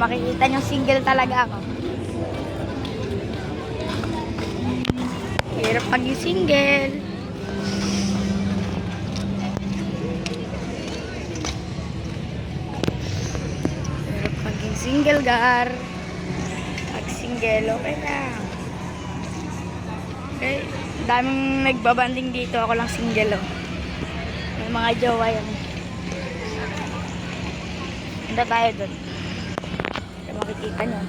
makikita nyo single talaga ako. Hirap maging single. Hirap maging single, gar. Pag single, okay lang. Okay, daming nagbabanding dito. Ako lang single, oh. May mga jowa yan. Handa tayo dun. Kaya makikita nyo.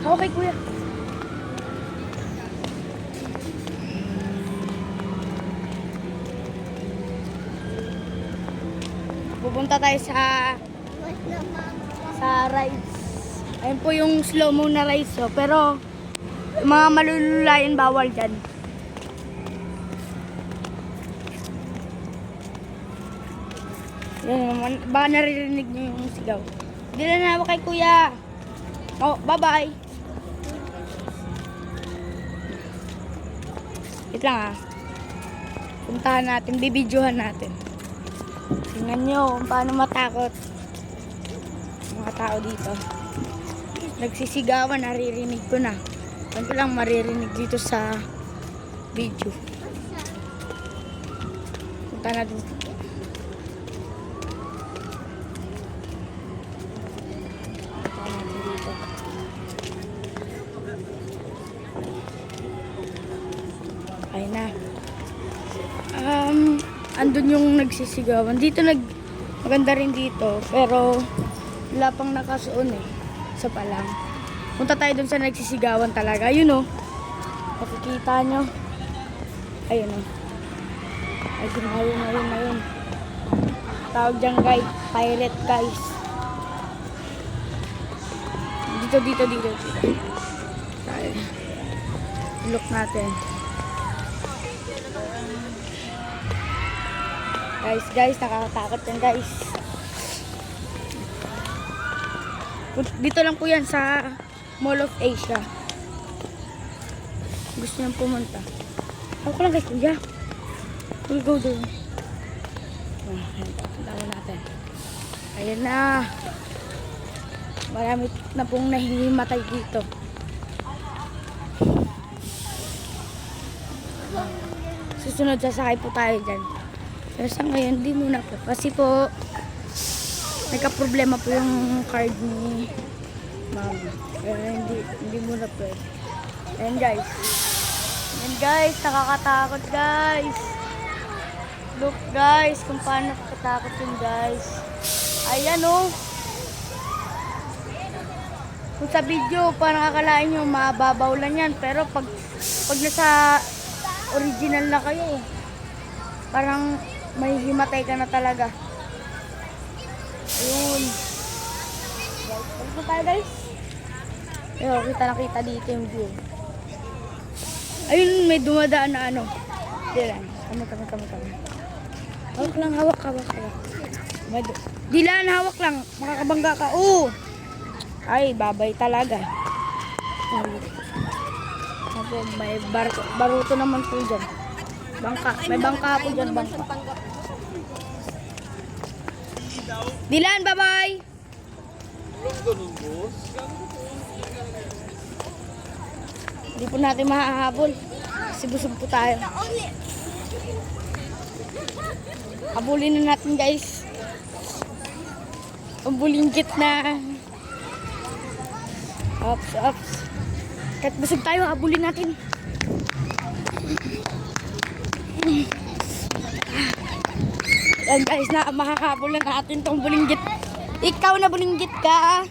Okay, kuya. Pupunta tayo sa rides. Ayun po yung slow-mo na rides, oh. Pero yung mga malululayan bawal dyan. Yan, baka naririnig nyo yung sigaw. Hindi na nawa kay kuya. Oh, bye-bye. Wait lang, ah. Puntahan natin, bibidyohan natin. Tingnan nyo kung paano matakot mga tao dito. Nagsisigawan, naririnig ko na. Ano lang maririnig dito sa video. Punta natin. Ayun na. Andun yung nagsisigawan. Dito maganda rin dito. Pero wala pang nakasuon eh. Isa pa lang. Punta tayo dun sa nagsisigawan talaga. Ayun oh. Makikita nyo. Ayun oh. Ayun. Tawag dyan guys. Pirate guys. Dito. Look natin. Guys, nakakatakot yan guys. Dito lang po yan sa Mall of Asia. Gusto niyang pumunta. Ako lang guys, kuya. We'll go doon. Punta natin. Ayan na. Marami na pong nahihimatay dito. Susunod, sasakay po tayo dyan. Pero sa ngayon, di muna po. Kasi po, nagka-problema po yung card ni mama. Kaya hindi muna po. Ayan guys, nakakatakot guys. Look guys, kung paano nakakatakot yun guys. Ayan oh. Kung sa video, parang akalain nyo, mababaw lang yan. Pero pag nasa original na kayo, parang may himatay ka na talaga. Ayun. Guys, ano tayo guys? Ayun, kita dito yung view. Ayun, may dumadaan na ano. Dilan. Kami. Hawak. Dilan, hawak lang. Makakabangga ka. Oo. Ay, babay talaga. May baruto naman po dyan. May bangka po dyan, bangka. Dilan, bye-bye! Hindi po natin mahahabol. Kasi busog po tayo. Habulin na natin guys. Ang bulinggit na. Ops. Kahit busog tayo, habulin natin. Yan guys, na makakahabol na natin tong bulinggit. Ikaw na bulinggit ka.